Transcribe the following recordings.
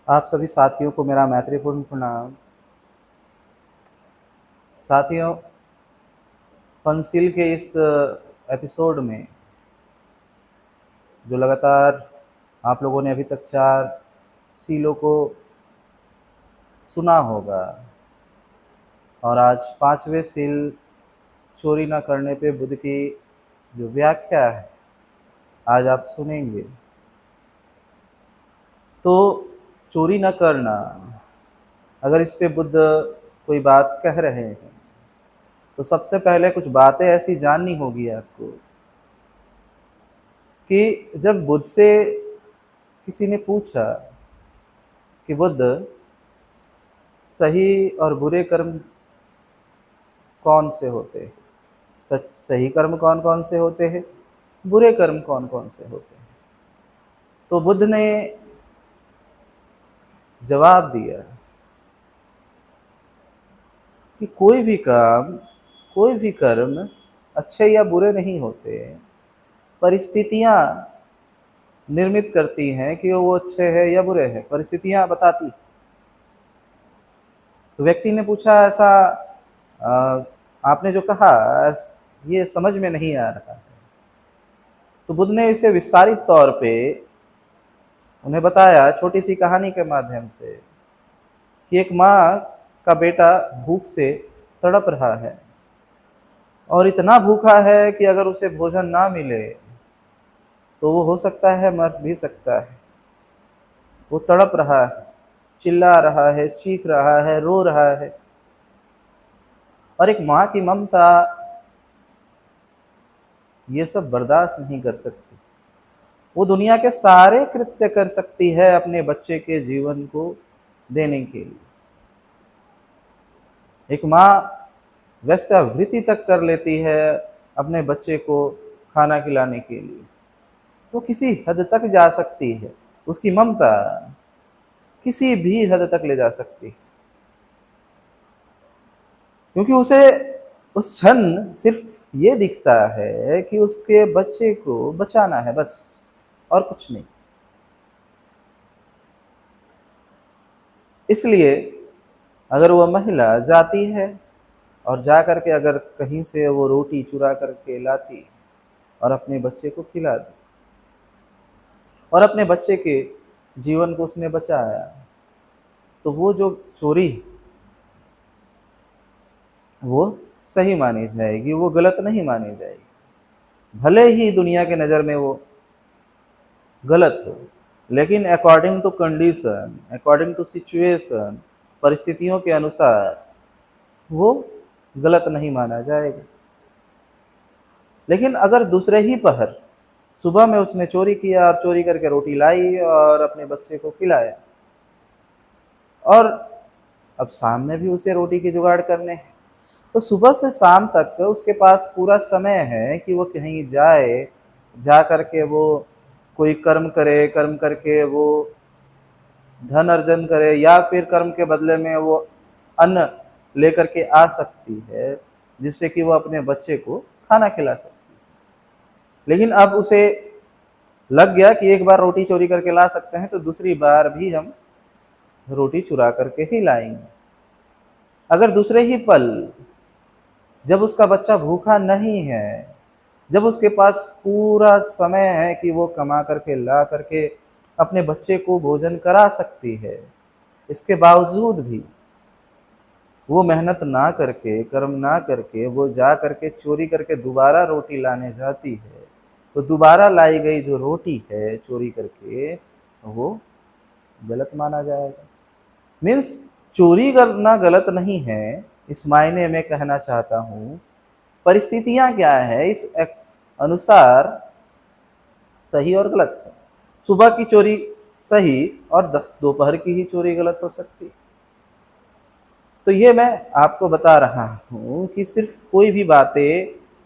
आप सभी साथियों को मेरा मैत्रीपूर्ण प्रणाम। साथियों, फनसिल के इस एपिसोड में जो लगातार आप लोगों ने अभी तक 4 सीलों को सुना होगा और आज 5वें सील चोरी न करने पे बुद्ध की जो व्याख्या है आज आप सुनेंगे। तो चोरी न करना, अगर इस पे बुद्ध कोई बात कह रहे हैं तो सबसे पहले कुछ बातें ऐसी जाननी होगी आपको कि जब बुद्ध से किसी ने पूछा कि बुद्ध, सही और बुरे कर्म कौन से होते हैं, सही कर्म कौन कौन से होते हैं, बुरे कर्म कौन कौन से होते हैं, तो बुद्ध ने जवाब दिया कि कोई भी काम, कोई भी कर्म अच्छे या बुरे नहीं होते। परिस्थितियां निर्मित करती हैं कि वो अच्छे हैं या बुरे हैं, परिस्थितियां बताती। तो व्यक्ति ने पूछा, ऐसा आपने जो कहा ये समझ में नहीं आ रहा है। तो बुद्ध ने इसे विस्तारित तौर पे उन्हें बताया छोटी सी कहानी के माध्यम से कि एक माँ का बेटा भूख से तड़प रहा है और इतना भूखा है कि अगर उसे भोजन ना मिले तो वो हो सकता है मर भी सकता है। वो तड़प रहा है, चिल्ला रहा है, चीख रहा है, रो रहा है और एक माँ की ममता ये सब बर्दाश्त नहीं कर सकती। वो दुनिया के सारे कृत्य कर सकती है अपने बच्चे के जीवन को देने के लिए। एक माँ वैश्यावृत्ति तक कर लेती है अपने बच्चे को खाना खिलाने के लिए, तो किसी हद तक जा सकती है, उसकी ममता किसी भी हद तक ले जा सकती है, क्योंकि उसे उस क्षण सिर्फ ये दिखता है कि उसके बच्चे को बचाना है, बस, और कुछ नहीं। इसलिए अगर वह महिला जाती है और जा करके अगर कहीं से वो रोटी चुरा करके लाती और अपने बच्चे को खिला दी और अपने बच्चे के जीवन को उसने बचाया, तो वो जो चोरी वो सही मानी जाएगी, वो गलत नहीं मानी जाएगी। भले ही दुनिया के नज़र में वो गलत हो, लेकिन according to condition, according to situation, परिस्थितियों के अनुसार वो गलत नहीं माना जाएगा। लेकिन अगर दूसरे ही पहर सुबह में उसने चोरी किया और चोरी करके रोटी लाई और अपने बच्चे को खिलाया और अब शाम में भी उसे रोटी की जुगाड़ करने हैं, तो सुबह से शाम तक उसके पास पूरा समय है कि वो कहीं जाए, जा करके वो कोई कर्म करे, कर्म करके वो धन अर्जन करे या फिर कर्म के बदले में वो अन्न लेकर के आ सकती है जिससे कि वो अपने बच्चे को खाना खिला सकती है। लेकिन अब उसे लग गया कि एक बार रोटी चोरी करके ला सकते हैं तो दूसरी बार भी हम रोटी चुरा करके ही लाएंगे। अगर दूसरे ही पल जब उसका बच्चा भूखा नहीं है, जब उसके पास पूरा समय है कि वो कमा करके ला करके अपने बच्चे को भोजन करा सकती है, इसके बावजूद भी वो मेहनत ना करके, कर्म ना करके वो जा करके चोरी करके दोबारा रोटी लाने जाती है, तो दोबारा लाई गई जो रोटी है चोरी करके वो गलत माना जाएगा। मीन्स चोरी करना गलत नहीं है, इस मायने में कहना चाहता हूँ परिस्थितियाँ क्या है इस अनुसार सही और गलत है। सुबह की चोरी सही और दोपहर की ही चोरी गलत हो सकती है। तो ये मैं आपको बता रहा हूँ कि सिर्फ कोई भी बातें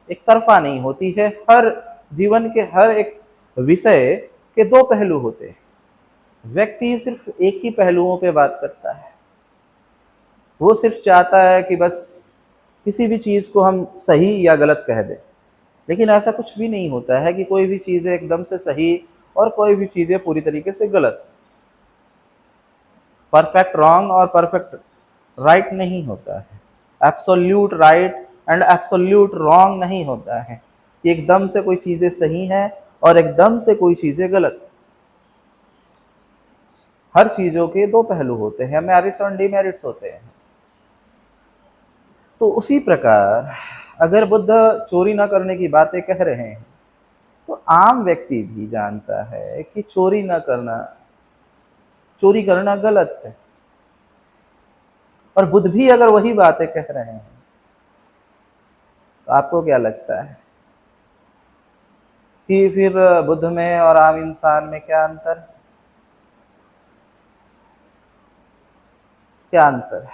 एक तरफा नहीं होती है। हर जीवन के हर एक विषय के 2 पहलू होते हैं। व्यक्ति सिर्फ एक ही पहलुओं पे बात करता है, वो सिर्फ चाहता है कि बस किसी भी चीज़ को हम सही या गलत कह दें, लेकिन ऐसा कुछ भी नहीं होता है कि कोई भी चीज़ें एकदम से सही और कोई भी चीज़ें पूरी तरीके से गलत। परफेक्ट रॉन्ग और परफेक्ट राइट नहीं होता है, absolute right and absolute wrong नहीं होता है कि एकदम से कोई चीज़ें सही हैं और एकदम से कोई चीज़ें गलत। हर चीज़ों के दो पहलू होते हैं, मेरिट्स और डिमेरिट्स होते हैं। तो उसी प्रकार अगर बुद्ध चोरी न करने की बातें कह रहे हैं तो आम व्यक्ति भी जानता है कि चोरी करना गलत है। और बुद्ध भी अगर वही बातें कह रहे हैं तो आपको क्या लगता है कि फिर बुद्ध में और आम इंसान में क्या अंतर है? क्या अंतर है?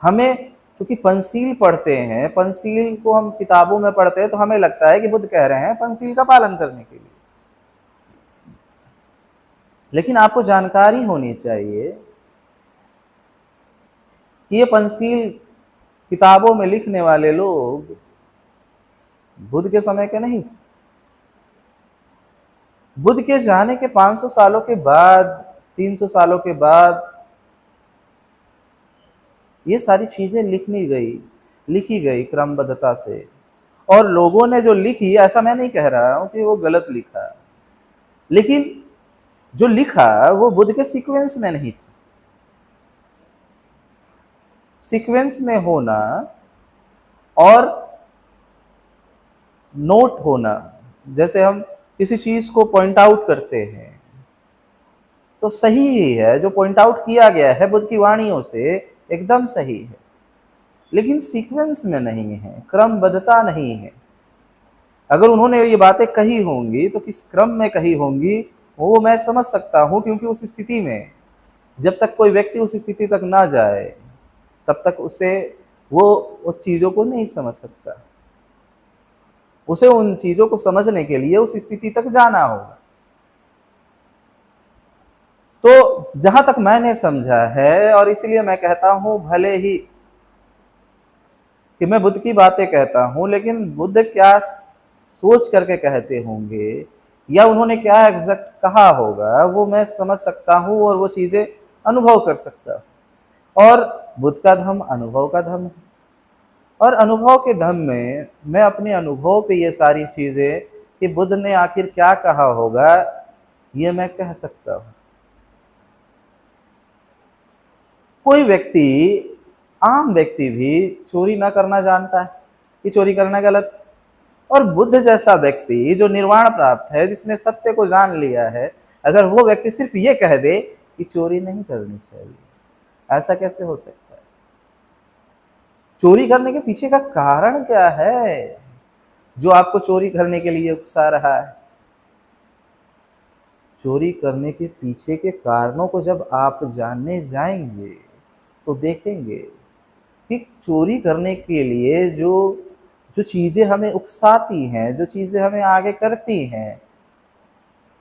हमें क्योंकि पंचशील पढ़ते हैं, पंचशील को हम किताबों में पढ़ते हैं तो हमें लगता है कि बुद्ध कह रहे हैं पंचशील का पालन करने के लिए। लेकिन आपको जानकारी होनी चाहिए कि ये पंचशील किताबों में लिखने वाले लोग बुद्ध के समय के नहीं थे। बुद्ध के जाने के 500 सालों के बाद, 300 सालों के बाद ये सारी चीजें लिखी गई क्रमबद्धता से। और लोगों ने जो लिखी, ऐसा मैं नहीं कह रहा हूं कि वो गलत लिखा, लेकिन जो लिखा वो बुद्ध के सीक्वेंस में नहीं था। सीक्वेंस में होना और नोट होना, जैसे हम किसी चीज को पॉइंट आउट करते हैं तो सही ही है, जो पॉइंट आउट किया गया है बुद्ध की वाणियों से एकदम सही है, लेकिन सीक्वेंस में नहीं है, क्रमबद्धता नहीं है। अगर उन्होंने ये बातें कही होंगी तो किस क्रम में कही होंगी वो मैं समझ सकता हूं, क्योंकि उस स्थिति में जब तक कोई व्यक्ति उस स्थिति तक ना जाए तब तक वो उस चीजों को नहीं समझ सकता। उसे उन चीजों को समझने के लिए उस स्थिति तक जाना होगा। तो जहां तक मैंने समझा है, और इसलिए मैं कहता हूं भले ही कि मैं बुद्ध की बातें कहता हूं, लेकिन बुद्ध क्या सोच करके कहते होंगे या उन्होंने क्या एग्जैक्ट कहा होगा वो मैं समझ सकता हूं और वो चीजें अनुभव कर सकता हूं। और बुद्ध का धम्म अनुभव का धम्म है, और अनुभव के धम्म में मैं अपने अनुभव पे ये सारी चीजें कि बुद्ध ने आखिर क्या कहा होगा ये मैं कह सकता हूं। कोई व्यक्ति, आम व्यक्ति भी चोरी ना करना जानता है कि चोरी करना गलत है, और बुद्ध जैसा व्यक्ति जो निर्वाण प्राप्त है, जिसने सत्य को जान लिया है, अगर वो व्यक्ति सिर्फ ये कह दे कि चोरी नहीं करनी चाहिए, ऐसा कैसे हो सकता है? चोरी करने के पीछे का कारण क्या है जो आपको चोरी करने के लिए उकसा रहा है? चोरी करने के पीछे के कारणों को जब आप जानने जाएंगे तो देखेंगे कि चोरी करने के लिए जो जो चीज़ें हमें उकसाती हैं, जो चीज़ें हमें आगे करती हैं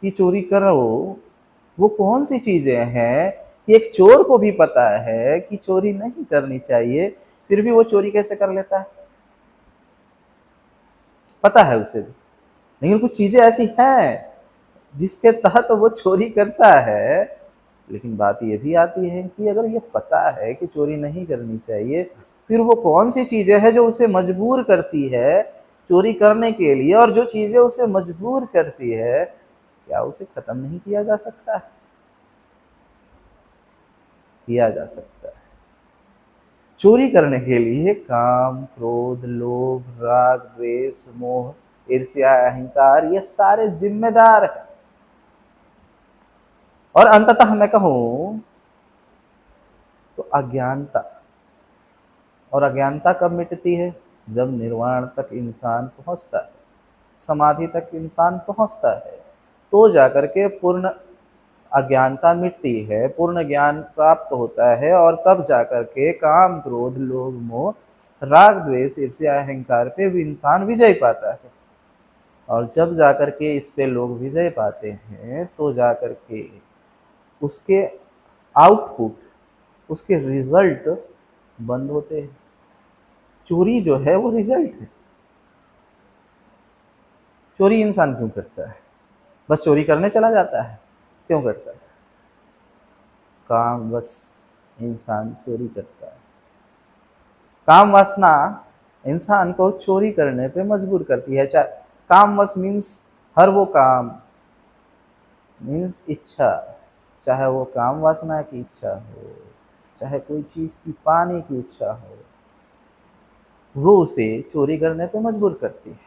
कि चोरी करो, वो कौन सी चीज़ें हैं कि एक चोर को भी पता है कि चोरी नहीं करनी चाहिए, फिर भी वो चोरी कैसे कर लेता है? पता है उसे भी, लेकिन कुछ चीज़ें ऐसी हैं जिसके तहत वो चोरी करता है। लेकिन बात ये भी आती है कि अगर ये पता है कि चोरी नहीं करनी चाहिए, फिर वो कौन सी चीज़ें हैं जो उसे मजबूर करती है चोरी करने के लिए, और जो चीज़ें उसे मजबूर करती है क्या उसे खत्म नहीं किया जा सकता? किया जा सकता है। चोरी करने के लिए काम, क्रोध, लोभ, राग, द्वेष, मोह, ईर्ष्या, अहंकार, ये सारे जिम्मेदार हैं। और अंततः मैं कहूं तो अज्ञानता, और अज्ञानता कब मिटती है? जब निर्वाण तक इंसान पहुंचता है, समाधि तक इंसान पहुंचता है, तो जाकर के पूर्ण अज्ञानता मिटती है, पूर्ण ज्ञान प्राप्त होता है, और तब जाकर के काम, क्रोध, लोभ, मोह, राग, द्वेष, ईर्ष्या, अहंकार पे भी इंसान विजय पाता है। और जब जाकर के इस पे लोग विजय पाते हैं तो जाकर के उसके आउटपुट, उसके रिजल्ट बंद होते हैं। चोरी जो है वो रिजल्ट है। चोरी इंसान क्यों करता है? बस चोरी करने चला जाता है, क्यों करता है? काम बस इंसान चोरी करता है। काम वासना इंसान को चोरी करने पे मजबूर करती है। चाहे काम वश मीन्स हर वो काम, मीन्स इच्छा, चाहे वो काम वासना की इच्छा हो, चाहे कोई चीज़ की पाने की इच्छा हो, वो उसे चोरी करने पे मजबूर करती है।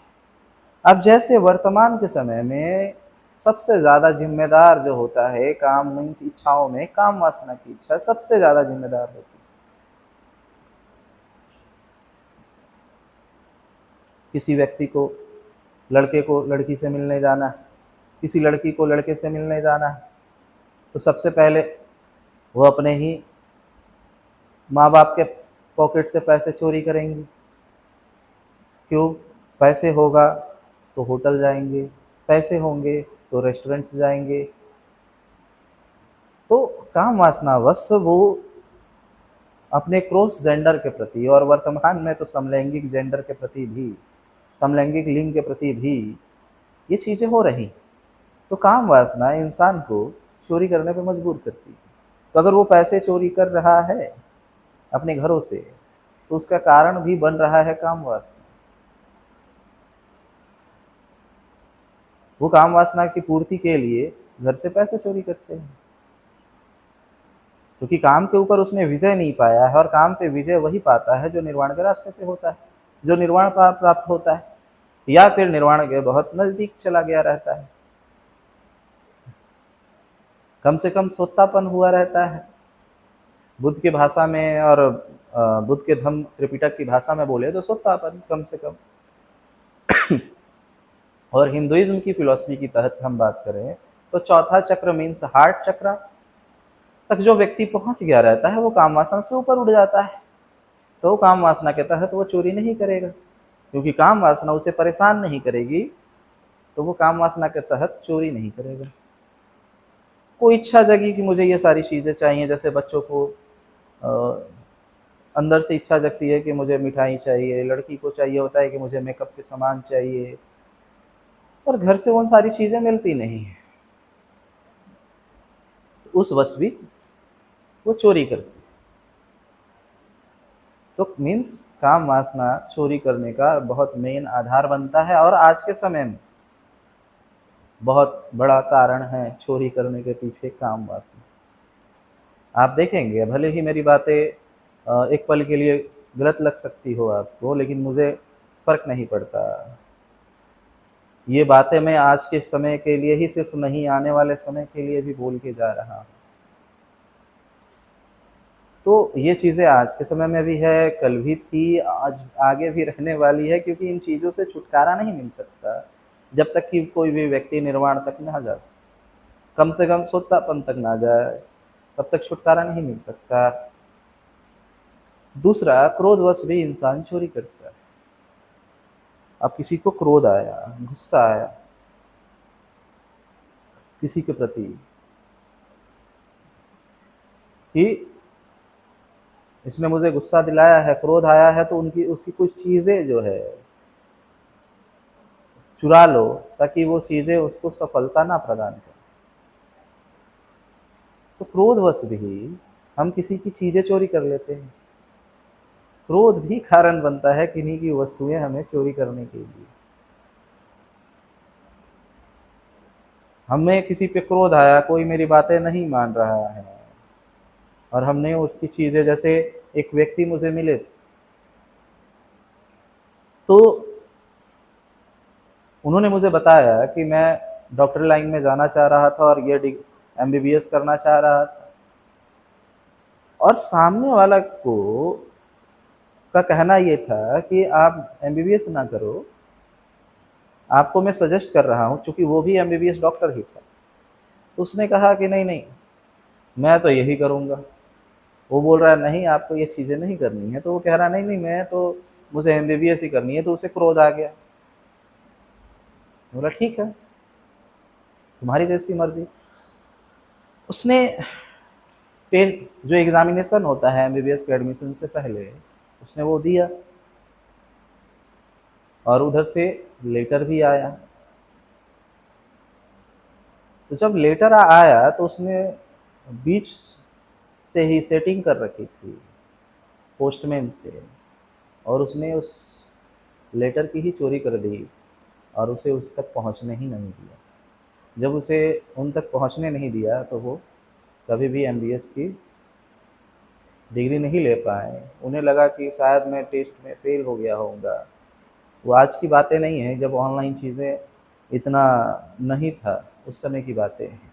अब जैसे वर्तमान के समय में सबसे ज़्यादा जिम्मेदार जो होता है काम मीन्स इच्छाओं में, काम वासना की इच्छा सबसे ज़्यादा जिम्मेदार होती है। किसी व्यक्ति को, लड़के को लड़की से मिलने जाना है, किसी लड़की को लड़के से मिलने जाना है, तो सबसे पहले वो अपने ही माँ बाप के पॉकेट से पैसे चोरी करेंगी। क्यों? पैसे होगा तो होटल जाएंगे, पैसे होंगे तो रेस्टोरेंट्स जाएंगे। तो काम वासनावश वो अपने क्रॉस जेंडर के प्रति, और वर्तमान में तो समलैंगिक जेंडर के प्रति भी, समलैंगिक लिंग के प्रति भी ये चीज़ें हो रही। तो काम वासना इंसान को चोरी करने पर मजबूर करती है। तो अगर वो पैसे चोरी कर रहा है अपने घरों से, तो उसका कारण भी बन रहा है काम वासना। वो काम वासना की पूर्ति के लिए घर से पैसे चोरी करते हैं, क्योंकि काम के ऊपर उसने विजय नहीं पाया है। और काम पे विजय वही पाता है जो निर्वाण के रास्ते पे होता है, जो निर्वाण प्राप्त होता है, या फिर निर्वाण के बहुत नजदीक चला गया रहता है, कम से कम सोतापन हुआ रहता है। बुद्ध की भाषा में और बुद्ध के धम्म त्रिपिटक की भाषा में बोले तो सोतापन कम से कम। और हिंदुइज्म की फिलॉसफी की तहत हम बात करें तो चौथा चक्र मीन्स हार्ट चक्र तक जो व्यक्ति पहुंच गया रहता है वो काम वासना से ऊपर उठ जाता है। तो काम वासना के तहत वो चोरी नहीं करेगा, क्योंकि काम वासना उसे परेशान नहीं करेगी, तो वो काम वासना के तहत चोरी नहीं करेगा। कोई इच्छा जगी कि मुझे ये सारी चीज़ें चाहिए, जैसे बच्चों को अंदर से इच्छा जगती है कि मुझे मिठाई चाहिए, लड़की को चाहिए होता है कि मुझे मेकअप के सामान चाहिए, और घर से वो सारी चीज़ें मिलती नहीं है, उस वश भी वो चोरी करती है। तो मीन्स काम वासना चोरी करने का बहुत मेन आधार बनता है, और आज के समय में बहुत बड़ा कारण है चोरी करने के पीछे काम वासना। आप देखेंगे, भले ही मेरी बातें एक पल के लिए गलत लग सकती हो आपको, लेकिन मुझे फ़र्क नहीं पड़ता। ये बातें मैं आज के समय के लिए ही सिर्फ नहीं, आने वाले समय के लिए भी बोल के जा रहा हूँ। तो ये चीज़ें आज के समय में भी है, कल भी थी, आज आगे भी रहने वाली है, क्योंकि इन चीज़ों से छुटकारा नहीं मिल सकता जब तक कि कोई भी व्यक्ति निर्वाण तक ना जाए, कम से कम सोतापन तक ना जाए, तब तक छुटकारा नहीं मिल सकता। दूसरा, क्रोधवश भी इंसान चोरी करता है। अब किसी को क्रोध आया, गुस्सा आया किसी के प्रति कि इसने मुझे गुस्सा दिलाया है, क्रोध आया है, तो उनकी उसकी कुछ चीज़ें जो है चुरा लो, ताकि वो चीज़ें उसको सफलता ना प्रदान करें। तो क्रोधवश भी हम किसी की चीज़ें चोरी कर लेते हैं। क्रोध भी कारण बनता है किन्हीं की वस्तुएं हमें चोरी करने के लिए। हमें किसी पे क्रोध आया, कोई मेरी बातें नहीं मान रहा है, और हमने उसकी चीज़ें, जैसे एक व्यक्ति मुझे मिले तो उन्होंने मुझे बताया कि मैं डॉक्टर लाइन में जाना चाह रहा था और ये MBBS करना चाह रहा था, और सामने वाला को का कहना ये था कि आप MBBS ना करो, आपको मैं सजेस्ट कर रहा हूँ, चूँकि वो भी MBBS डॉक्टर ही था। तो उसने कहा कि नहीं नहीं, मैं तो यही करूँगा। वो बोल रहा है नहीं, आपको ये चीज़ें नहीं करनी है, तो वो कह रहा नहीं नहीं, मैं तो, मुझे MBBS ही करनी है। तो उसे क्रोध आ गया। बोला ठीक है, तुम्हारी जैसी मर्जी। उसने जो एग्जामिनेशन होता है MBBS के एडमिशन से पहले, उसने वो दिया, और उधर से लेटर भी आया। तो जब लेटर आया तो उसने बीच से ही सेटिंग कर रखी थी पोस्टमैन से, और उसने उस लेटर की ही चोरी कर दी और उसे उस तक पहुंचने ही नहीं दिया। जब उसे उन तक पहुंचने नहीं दिया तो वो कभी भी एमबीएस की डिग्री नहीं ले पाए। उन्हें लगा कि शायद मैं टेस्ट में फेल हो गया होऊंगा। वो आज की बातें नहीं हैं, जब ऑनलाइन चीज़ें इतना नहीं था, उस समय की बातें हैं।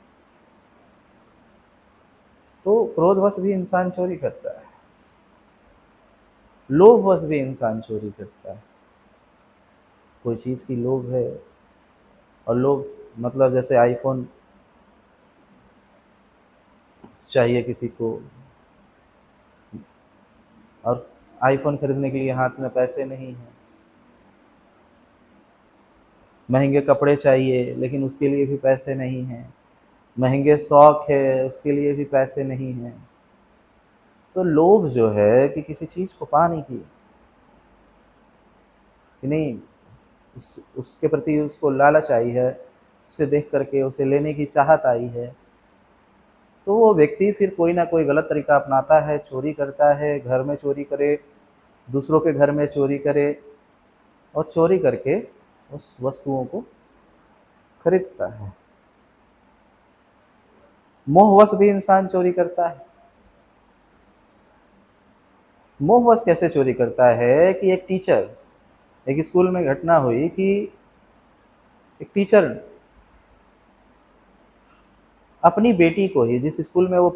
तो क्रोधवश भी इंसान चोरी करता है, लोभवश भी इंसान चोरी करता है। कोई चीज़ की लोभ है, और लोभ मतलब जैसे आईफोन चाहिए किसी को, और आईफोन खरीदने के लिए हाथ में पैसे नहीं हैं। महंगे कपड़े चाहिए लेकिन उसके लिए भी पैसे नहीं हैं। महंगे शौक है, उसके लिए भी पैसे नहीं हैं। तो लोभ जो है कि किसी चीज़ को पाने की, कि नहीं, उसके प्रति उसको लालच आई है, उसे देख करके उसे लेने की चाहत आई है, तो वो व्यक्ति फिर कोई ना कोई गलत तरीका अपनाता है, चोरी करता है, घर में चोरी करे, दूसरों के घर में चोरी करे, और चोरी करके उस वस्तुओं को खरीदता है। मोहवश भी इंसान चोरी करता है। मोहवश कैसे चोरी करता है कि एक टीचर, एक स्कूल में घटना हुई कि एक टीचर अपनी बेटी को ही, जिस स्कूल में वो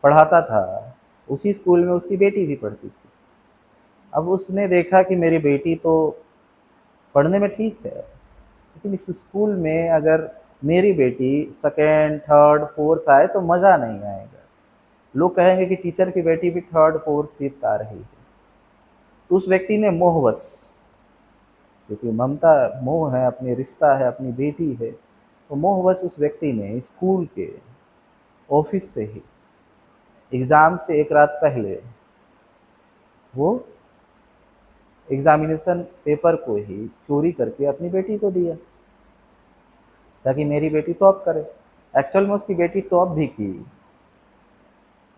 पढ़ाता था, उसी स्कूल में उसकी बेटी भी पढ़ती थी। अब उसने देखा कि मेरी बेटी तो पढ़ने में ठीक है, लेकिन इस स्कूल में अगर मेरी बेटी सेकेंड थर्ड फोर्थ आए तो मज़ा नहीं आएगा। लोग कहेंगे कि टीचर की बेटी भी थर्ड फोर्थ फिफ्थ आ रही है। तो उस व्यक्ति ने मोहवश, क्योंकि ममता मोह है, अपनी रिश्ता है, अपनी बेटी है, तो मोहवश उस व्यक्ति ने स्कूल के ऑफिस से ही एग्ज़ाम से एक रात पहले वो एग्ज़ामिनेशन पेपर को ही चोरी करके अपनी बेटी को दिया, ताकि मेरी बेटी टॉप करे। एक्चुअल में उसकी बेटी टॉप भी की।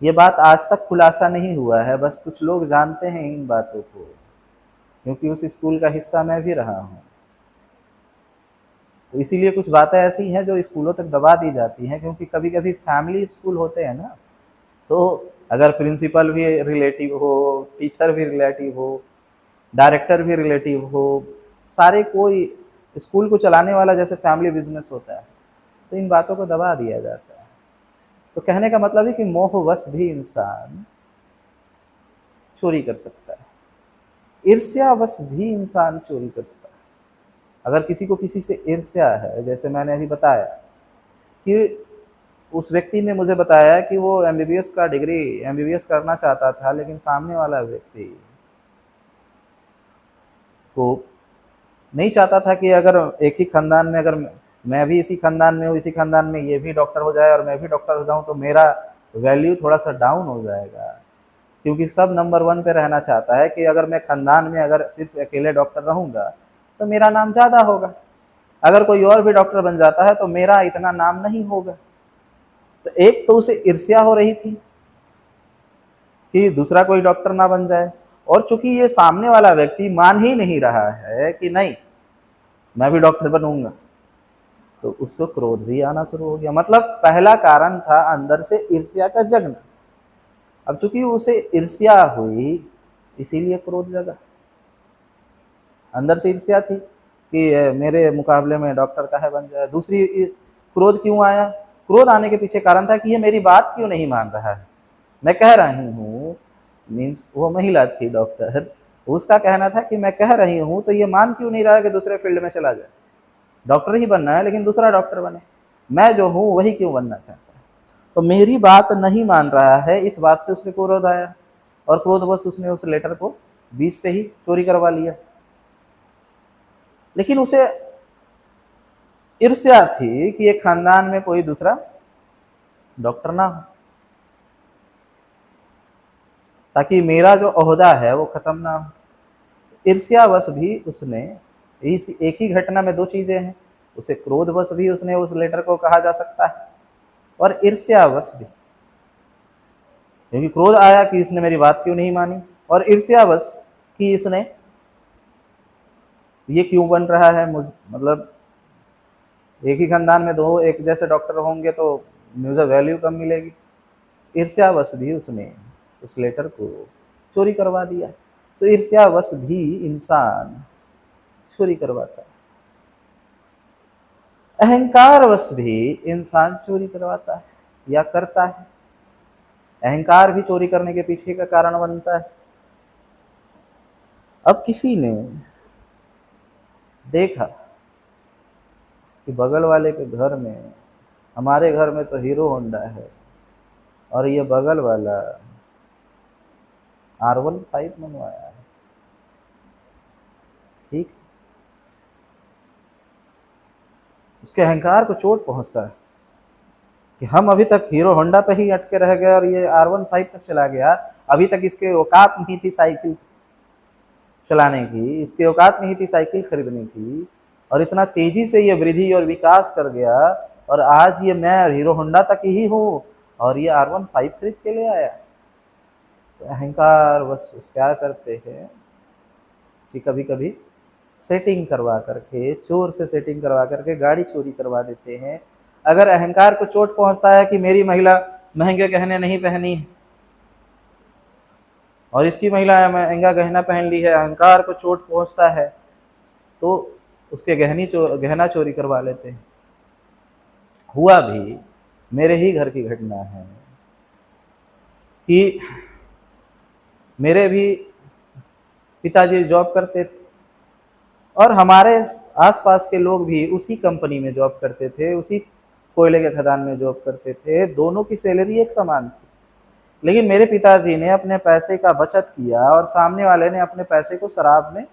ये बात आज तक खुलासा नहीं हुआ है, बस कुछ लोग जानते हैं इन बातों को, क्योंकि उस स्कूल का हिस्सा मैं भी रहा हूँ। तो इसीलिए कुछ बातें ऐसी हैं जो स्कूलों तक दबा दी जाती हैं, क्योंकि कभी कभी फैमिली स्कूल होते हैं ना, तो अगर प्रिंसिपल भी रिलेटिव हो, टीचर भी रिलेटिव हो, डायरेक्टर भी रिलेटिव हो, सारे कोई स्कूल को चलाने वाला जैसे फैमिली बिजनेस होता है, तो इन बातों को दबा दिया जाता है। तो कहने का मतलब है कि मोहवश भी इंसान चोरी कर सकता है, ईर्ष्यावश भी इंसान चोरी कर सकता है। अगर किसी को किसी से ईर्ष्या है, जैसे मैंने अभी बताया कि उस व्यक्ति ने मुझे बताया कि वो एमबीबीएस करना चाहता था, लेकिन सामने वाला व्यक्ति को नहीं चाहता था कि अगर एक ही खानदान में, अगर मैं भी इसी खानदान में हूँ, इसी खानदान में ये भी डॉक्टर हो जाए और मैं भी डॉक्टर हो जाऊँ, तो मेरा वैल्यू थोड़ा सा डाउन हो जाएगा, क्योंकि सब नंबर 1 पे रहना चाहता है कि अगर मैं खानदान में अगर सिर्फ अकेले डॉक्टर रहूँगा तो मेरा नाम ज़्यादा होगा, अगर कोई और भी डॉक्टर बन जाता है तो मेरा इतना नाम नहीं होगा। तो एक तो उसे ईर्ष्या हो रही थी कि दूसरा कोई डॉक्टर ना बन जाए, और चूंकि ये सामने वाला व्यक्ति मान ही नहीं रहा है कि नहीं मैं भी डॉक्टर बनूंगा, तो उसको क्रोध भी आना शुरू हो गया। मतलब पहला कारण था अंदर से ईर्ष्या का जगना। अब चूंकि उसे ईर्ष्या हुई, इसीलिए क्रोध जगा। अंदर से ईर्ष्या थी कि मेरे मुकाबले में डॉक्टर काहे बन जाए। दूसरी क्रोध क्यों आया? क्रोध आने के पीछे कारण था कि ये मेरी बात क्यों नहीं मान रहा है। मैं कह रही हूँ, मीन्स वो महिला थी डॉक्टर, उसका कहना था कि मैं कह रही हूँ तो ये मान क्यों नहीं रहा है कि दूसरे फील्ड में चला जाए। डॉक्टर ही बनना है लेकिन दूसरा डॉक्टर बने, मैं जो हूँ वही क्यों बनना चाहता है। तो मेरी बात नहीं मान रहा है, इस बात से उसे क्रोध आया, और क्रोधवश उसने उस लेटर को बीच से ही चोरी करवा लिया। लेकिन उसे ईर्ष्या थी कि एक खानदान में कोई दूसरा डॉक्टर ना हो, ताकि मेरा जो ओहदा है वो खत्म ना हो। ईर्ष्यावश भी उसने, इस एक ही घटना में दो चीजें हैं, उसे क्रोधवश भी उसने उस लेटर को कहा जा सकता है, और ईर्ष्यावश भी। क्योंकि क्रोध आया कि इसने मेरी बात क्यों नहीं मानी, और ईर्ष्यावश कि इसने ये क्यों बन रहा है, मतलब एक ही खानदान में दो एक जैसे डॉक्टर होंगे तो मुझे वैल्यू कम मिलेगी। ईर्ष्यावश भी उसने उस लेटर को चोरी करवा दिया। तो ईर्ष्यावश भी इंसान चोरी करवाता है, अहंकारवश भी इंसान चोरी करवाता है या करता है। अहंकार भी चोरी करने के पीछे का कारण बनता है। अब किसी ने देखा कि बगल वाले के घर में, हमारे घर में तो हीरो होंडा है और ये बगल वाला R15 मनवाया है, ठीक। उसके अहंकार को चोट पहुंचता है कि हम अभी तक हीरो होंडा पे ही अटके रह गए और ये R15 तक चला गया। अभी तक इसके औकात नहीं थी साइकिल चलाने की, इसकी औकात नहीं थी साइकिल खरीदने की, और इतना तेजी से ये वृद्धि और विकास कर गया, और आज ये मैं हीरो होंडा तक ही हूँ और ये R15 खरीद के ले आया। तो अहंकार बस क्या करते हैं कि कभी कभी सेटिंग करवा करके, चोर से सेटिंग करवा करके गाड़ी चोरी करवा देते हैं। अगर अहंकार को चोट पहुंचता है कि मेरी महिला महंगे गहने नहीं पहनी है और इसकी महिला महंगा गहना पहन ली है, अहंकार को चोट पहुंचता है तो उसके गहना चोरी करवा लेते हैं। हुआ भी मेरे ही घर की घटना है कि मेरे भी पिताजी जॉब करते थे और हमारे आसपास के लोग भी उसी कंपनी में जॉब करते थे, उसी कोयले के खदान में जॉब करते थे। दोनों की सैलरी एक समान थी, लेकिन मेरे पिताजी ने अपने पैसे का बचत किया और सामने वाले ने अपने पैसे को शराब में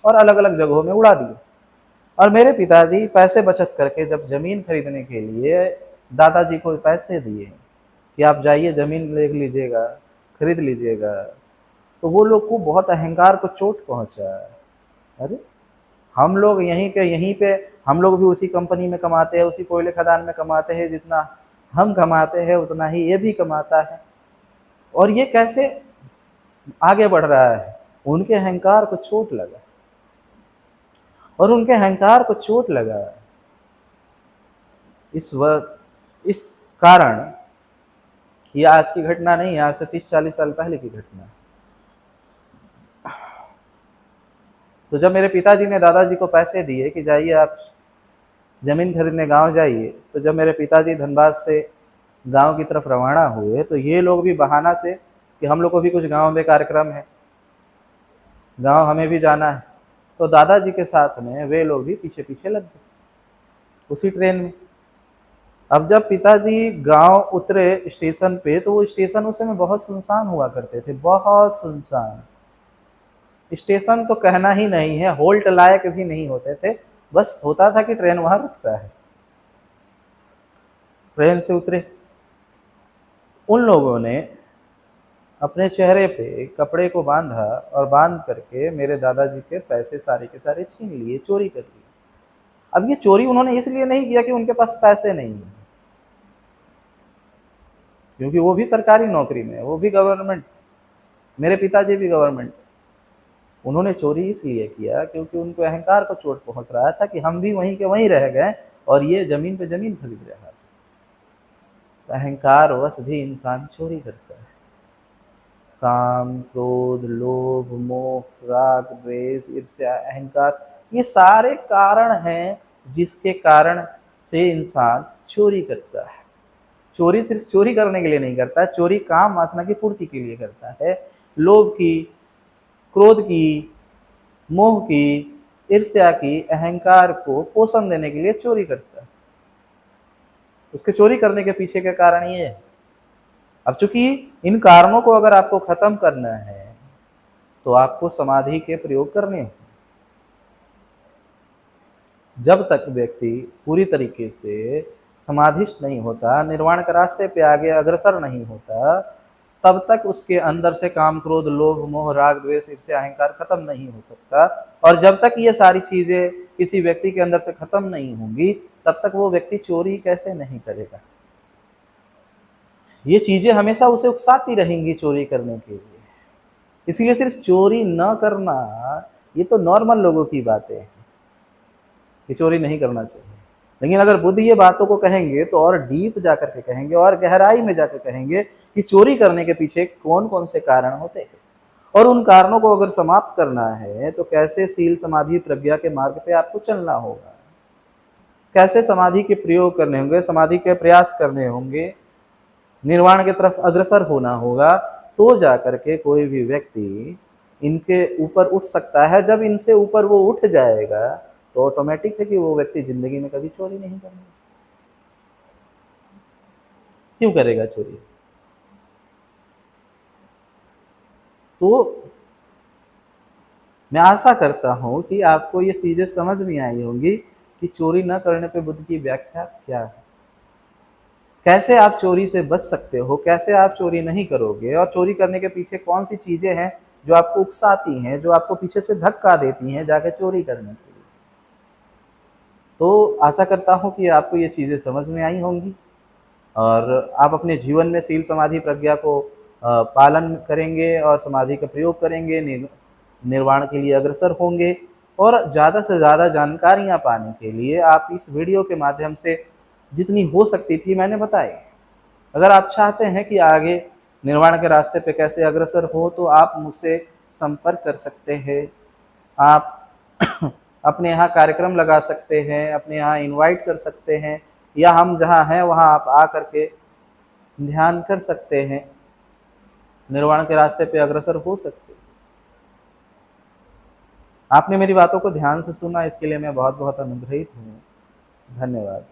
और अलग अलग जगहों में उड़ा दिया। और मेरे पिताजी पैसे बचत करके जब ज़मीन खरीदने के लिए दादाजी को पैसे दिए कि आप जाइए ज़मीन ले लीजिएगा, खरीद लीजिएगा, तो वो लोग को बहुत अहंकार को चोट पहुंचा। अरे हम लोग यहीं पे हम लोग भी उसी कंपनी में कमाते हैं, उसी कोयले खदान में कमाते हैं, जितना हम कमाते हैं उतना ही ये भी कमाता है, और ये कैसे आगे बढ़ रहा है। उनके अहंकार को चोट लगा, और उनके अहंकार को चोट लगा इस कारण, ये आज की घटना नहीं है, आज से 30-40 साल पहले की घटना है। तो जब मेरे पिताजी ने दादाजी को पैसे दिए कि जाइए आप ज़मीन खरीदने गांव जाइए, तो जब मेरे पिताजी धनबाद से गांव की तरफ रवाना हुए तो ये लोग भी बहाना से कि हम लोग को भी कुछ गांव में कार्यक्रम है, गांव हमें भी जाना है, तो दादाजी के साथ में वे लोग भी पीछे पीछे लग गए उसी ट्रेन में। अब जब पिताजी गांव उतरे स्टेशन पे, तो वो स्टेशन उस समय बहुत सुनसान हुआ करते थे, बहुत सुनसान। स्टेशन तो कहना ही नहीं है, होल्ट लायक भी नहीं होते थे, बस होता था कि ट्रेन वहां रुकता है। ट्रेन से उतरे, उन लोगों ने अपने चेहरे पे कपड़े को बांधा और बांध करके मेरे दादाजी के पैसे सारे के सारे छीन लिए, चोरी कर लिए। अब ये चोरी उन्होंने इसलिए नहीं किया कि उनके पास पैसे नहीं है, क्योंकि वो भी सरकारी नौकरी में, वो भी गवर्नमेंट, मेरे पिताजी भी गवर्नमेंट। उन्होंने चोरी इसलिए किया क्योंकि उनको अहंकार को चोट पहुंच रहा था कि हम भी वहीं के वहीं रह गए और ये ज़मीन पे ज़मीन खरीद रहा है। तो अहंकार वश भी इंसान चोरी करता है। काम, क्रोध, लोभ, मोह, राग, द्वेष, ईर्ष्या, अहंकार, ये सारे कारण हैं जिसके कारण से इंसान चोरी करता है। चोरी सिर्फ चोरी करने के लिए नहीं करता, चोरी काम वासना की पूर्ति के लिए करता है। लोभ की, क्रोध की, मोह की, ईर्ष्या की, अहंकार को पोषण देने के लिए चोरी करता है। उसके चोरी करने के पीछे का कारण ये है। अब चूंकि इन कारणों को अगर आपको खत्म करना है तो आपको समाधि के प्रयोग करने हैं। जब तक व्यक्ति पूरी तरीके से समाधिस्थ नहीं होता, निर्वाण के रास्ते पे आगे अग्रसर नहीं होता, तब तक उसके अंदर से काम, क्रोध, लोभ, मोह, राग, द्वेष, ईर्ष्या, अहंकार खत्म नहीं हो सकता। और जब तक ये सारी चीजें किसी व्यक्ति के अंदर से खत्म नहीं होंगी, तब तक वो व्यक्ति चोरी कैसे नहीं करेगा। ये चीज़ें हमेशा उसे उकसाती रहेंगी चोरी करने के लिए। इसीलिए सिर्फ चोरी न करना, ये तो नॉर्मल लोगों की बातें हैं कि चोरी नहीं करना चाहिए। लेकिन अगर बुद्ध ये बातों को कहेंगे तो और डीप जाकर के कहेंगे और गहराई में जाकर कहेंगे कि चोरी करने के पीछे कौन कौन से कारण होते हैं, और उन कारणों को अगर समाप्त करना है तो कैसे शील समाधि प्रज्ञा के मार्ग पे आपको चलना होगा, कैसे समाधि के प्रयोग करने होंगे, समाधि के प्रयास करने होंगे, निर्वाण की तरफ अग्रसर होना होगा, तो जाकर के कोई भी व्यक्ति इनके ऊपर उठ सकता है। जब इनसे ऊपर वो उठ जाएगा तो ऑटोमेटिक है कि वो व्यक्ति जिंदगी में कभी चोरी नहीं करेगा। क्यों करेगा चोरी? तो मैं आशा करता हूँ कि आपको ये चीज़ें समझ में आई होंगी कि चोरी न करने पे बुद्ध की व्याख्या क्या है, कैसे आप चोरी से बच सकते हो, कैसे आप चोरी नहीं करोगे, और चोरी करने के पीछे कौन सी चीज़ें हैं जो आपको उकसाती हैं, जो आपको पीछे से धक्का देती हैं जाके चोरी करने के लिए। तो आशा करता हूँ कि आपको ये चीज़ें समझ में आई होंगी और आप अपने जीवन में शील समाधि प्रज्ञा को पालन करेंगे और समाधि का प्रयोग करेंगे, निर्वाण के लिए अग्रसर होंगे। और ज़्यादा से ज़्यादा जानकारियाँ पाने के लिए आप इस वीडियो के माध्यम से जितनी हो सकती थी मैंने बताई। अगर आप चाहते हैं कि आगे निर्वाण के रास्ते पे कैसे अग्रसर हो तो आप मुझसे संपर्क कर सकते हैं। आप अपने यहाँ कार्यक्रम लगा सकते हैं, अपने यहाँ इनवाइट कर सकते हैं, या हम जहाँ हैं वहाँ आप आ करके ध्यान कर सकते हैं, निर्वाण के रास्ते पे अग्रसर हो सकते हैं। आपने मेरी बातों को ध्यान से सुना, इसके लिए मैं बहुत बहुत अनुग्रहित हूँ। धन्यवाद।